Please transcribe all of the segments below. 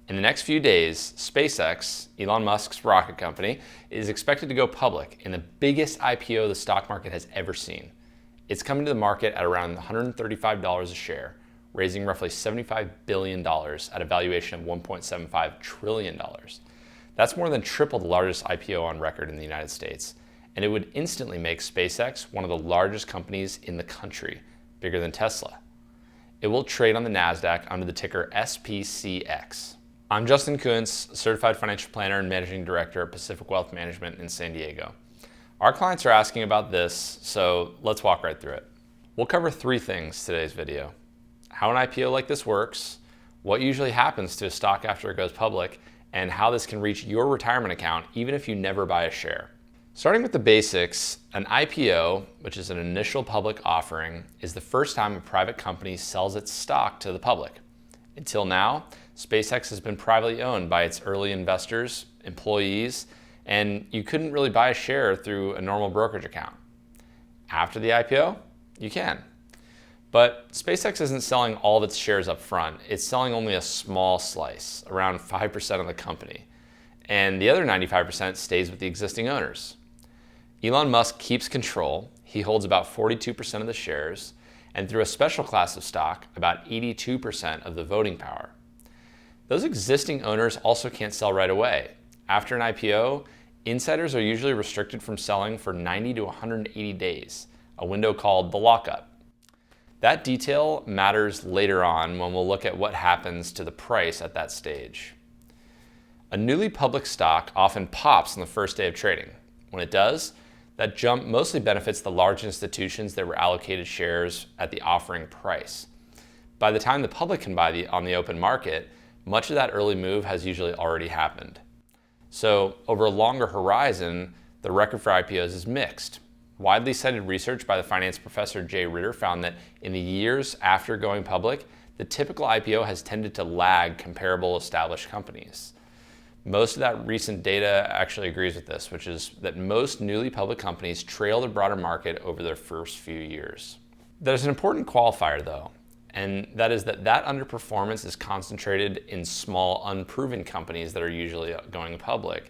In the next few days, SpaceX, Elon Musk's rocket company, is expected to go public in the biggest IPO the stock market has ever seen. It's coming to the market at around $135 a share, raising roughly $75 billion at a valuation of $1.75 trillion. That's more than triple the largest IPO on record in the United States, and it would instantly make SpaceX one of the largest companies in the country, bigger than Tesla. It will trade on the NASDAQ under the ticker SPCX. I'm Justin Kuntz, Certified Financial Planner and Managing Director at Pacific Wealth Management in San Diego. Our clients are asking about this, so let's walk right through it. We'll cover three things today's video: how an IPO like this works, what usually happens to a stock after it goes public, and how this can reach your retirement account even if you never buy a share. Starting with the basics, an IPO, which is an initial public offering, is the first time a private company sells its stock to the public. Until now, SpaceX has been privately owned by its early investors, employees, and you couldn't really buy a share through a normal brokerage account. After the IPO, you can. But SpaceX isn't selling all of its shares up front. It's selling only a small slice, around 5% of the company. And the other 95% stays with the existing owners. Elon Musk keeps control. He holds about 42% of the shares, and through a special class of stock, about 82% of the voting power. Those existing owners also can't sell right away. After an IPO, insiders are usually restricted from selling for 90 to 180 days, a window called the lockup. That detail matters later on when we'll look at what happens to the price at that stage. A newly public stock often pops on the first day of trading. When it does, that jump mostly benefits the large institutions that were allocated shares at the offering price. By the time the public can buy on the open market, much of that early move has usually already happened. So over a longer horizon, the record for IPOs is mixed. Widely cited research by the finance professor Jay Ritter found that in the years after going public, the typical IPO has tended to lag comparable established companies. Most of that recent data actually agrees with this, which is that most newly public companies trail the broader market over their first few years. There's an important qualifier though, and that is that underperformance is concentrated in small, unproven companies that are usually going public.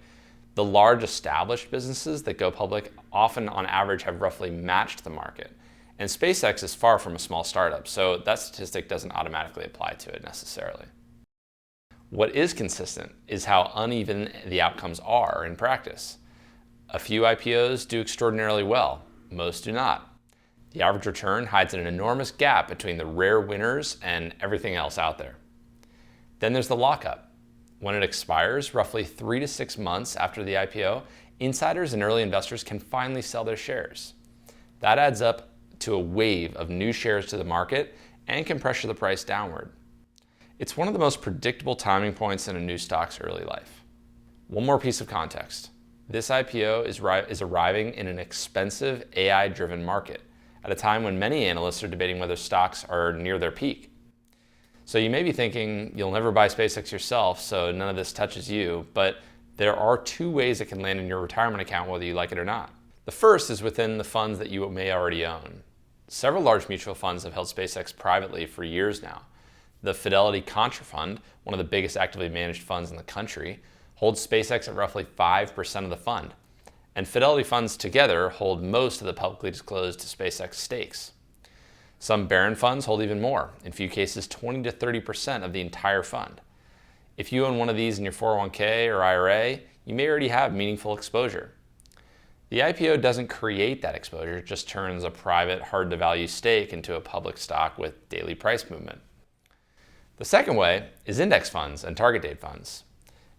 The large established businesses that go public often on average have roughly matched the market. And SpaceX is far from a small startup, so that statistic doesn't automatically apply to it necessarily. What is consistent is how uneven the outcomes are in practice. A few IPOs do extraordinarily well, most do not. The average return hides an enormous gap between the rare winners and everything else out there. Then there's the lockup. When it expires, roughly 3 to 6 months after the IPO, insiders and early investors can finally sell their shares. That adds up to a wave of new shares to the market and can pressure the price downward. It's one of the most predictable timing points in a new stock's early life. One more piece of context. This IPO is arriving in an expensive AI-driven market at a time when many analysts are debating whether stocks are near their peak. So you may be thinking you'll never buy SpaceX yourself, so none of this touches you, but there are two ways it can land in your retirement account whether you like it or not. The first is within the funds that you may already own. Several large mutual funds have held SpaceX privately for years now. The Fidelity Contra Fund, one of the biggest actively managed funds in the country, holds SpaceX at roughly 5% of the fund. And Fidelity funds together hold most of the publicly disclosed SpaceX stakes. Some Barron funds hold even more, in few cases 20 to 30% of the entire fund. If you own one of these in your 401k or IRA, you may already have meaningful exposure. The IPO doesn't create that exposure, it just turns a private, hard-to-value stake into a public stock with daily price movement. The second way is index funds and target date funds.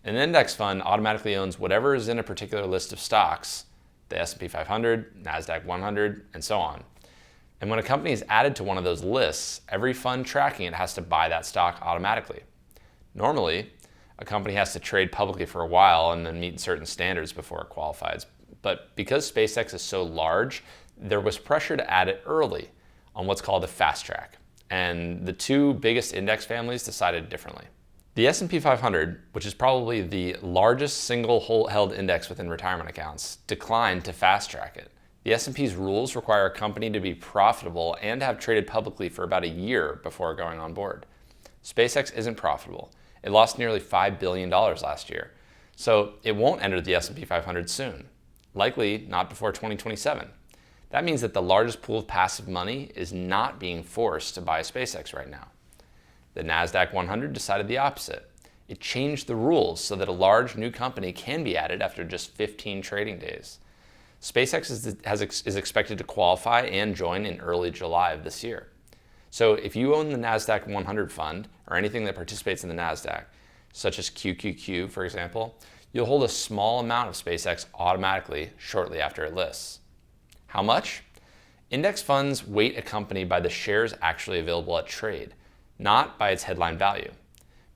An index fund automatically owns whatever is in a particular list of stocks, the S&P 500, NASDAQ 100, and so on. And when a company is added to one of those lists, every fund tracking it has to buy that stock automatically. Normally, a company has to trade publicly for a while and then meet certain standards before it qualifies. But because SpaceX is so large, there was pressure to add it early on what's called a fast track. And the two biggest index families decided differently. The S&P 500, which is probably the largest single held index within retirement accounts, declined to fast track it. The S&P's rules require a company to be profitable and have traded publicly for about a year before going on board. SpaceX isn't profitable, It lost nearly $5 billion last year. So it won't enter the S&P 500 soon, likely not before 2027. That means that the largest pool of passive money is not being forced to buy SpaceX right now. The NASDAQ 100 decided the opposite. It changed the rules so that a large new company can be added after just 15 trading days. SpaceX is expected to qualify and join in early July of this year. So if you own the NASDAQ 100 fund or anything that participates in the NASDAQ, such as QQQ, for example, you'll hold a small amount of SpaceX automatically shortly after it lists. How much? Index funds weight a company by the shares actually available at trade, not by its headline value.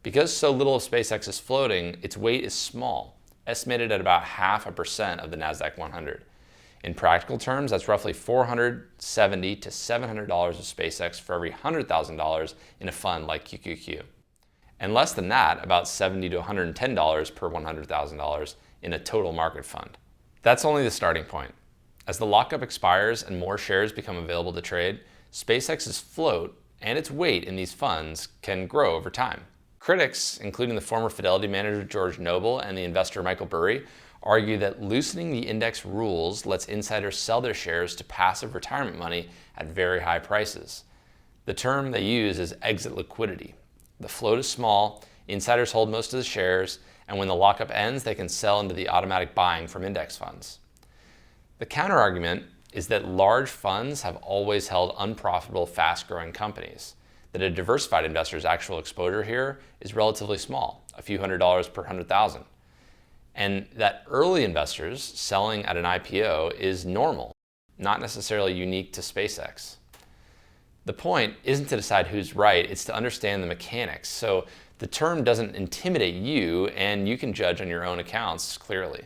Because so little of SpaceX is floating, its weight is small, estimated at about 0.5% of the NASDAQ 100. In practical terms, that's roughly $470 to $700 of SpaceX for every $100,000 in a fund like QQQ. And less than that, about $70 to $110 per $100,000 in a total market fund. That's only the starting point. As the lockup expires and more shares become available to trade, SpaceX's float and its weight in these funds can grow over time. Critics, including the former Fidelity manager George Noble and the investor Michael Burry, argue that loosening the index rules lets insiders sell their shares to passive retirement money at very high prices. The term they use is exit liquidity. The float is small, insiders hold most of the shares, and when the lockup ends, they can sell into the automatic buying from index funds. The counterargument is that large funds have always held unprofitable, fast-growing companies, that a diversified investor's actual exposure here is relatively small, a few $100s per 100,000. And that early investors selling at an IPO is normal, not necessarily unique to SpaceX. The point isn't to decide who's right, it's to understand the mechanics. So the term doesn't intimidate you and you can judge on your own accounts clearly.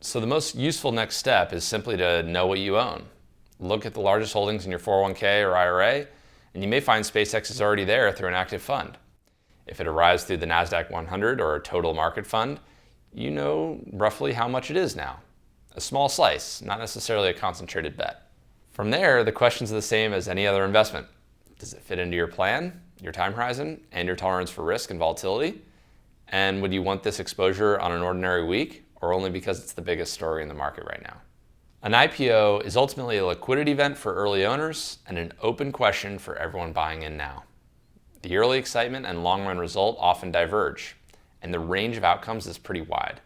So the most useful next step is simply to know what you own. Look at the largest holdings in your 401k or IRA, and you may find SpaceX is already there through an active fund. If it arrives through the NASDAQ 100 or a total market fund, you know roughly how much it is now. A small slice, not necessarily a concentrated bet. From there, the questions are the same as any other investment. Does it fit into your plan, your time horizon, and your tolerance for risk and volatility? And would you want this exposure on an ordinary week, or only because it's the biggest story in the market right now? An IPO is ultimately a liquidity event for early owners and an open question for everyone buying in now. The early excitement and long-run result often diverge, and the range of outcomes is pretty wide.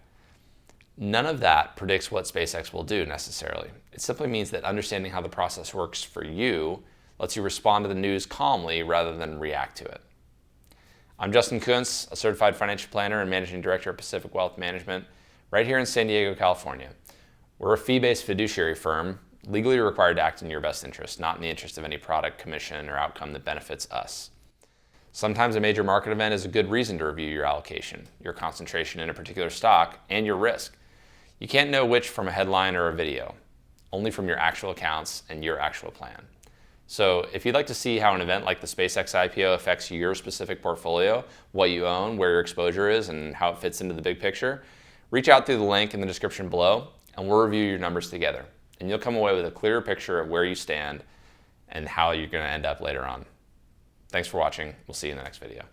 None of that predicts what SpaceX will do necessarily. It simply means that understanding how the process works for you lets you respond to the news calmly rather than react to it. I'm Justin Kuntz, a certified financial planner and managing director at Pacific Wealth Management, right here in San Diego, California. We're a fee-based fiduciary firm, legally required to act in your best interest, not in the interest of any product, commission, or outcome that benefits us. Sometimes a major market event is a good reason to review your allocation, your concentration in a particular stock, and your risk. You can't know which from a headline or a video, only from your actual accounts and your actual plan. So if you'd like to see how an event like the SpaceX IPO affects your specific portfolio, what you own, where your exposure is, and how it fits into the big picture, reach out through the link in the description below, and we'll review your numbers together. And you'll come away with a clearer picture of where you stand and how you're going to end up later on. Thanks for watching. We'll see you in the next video.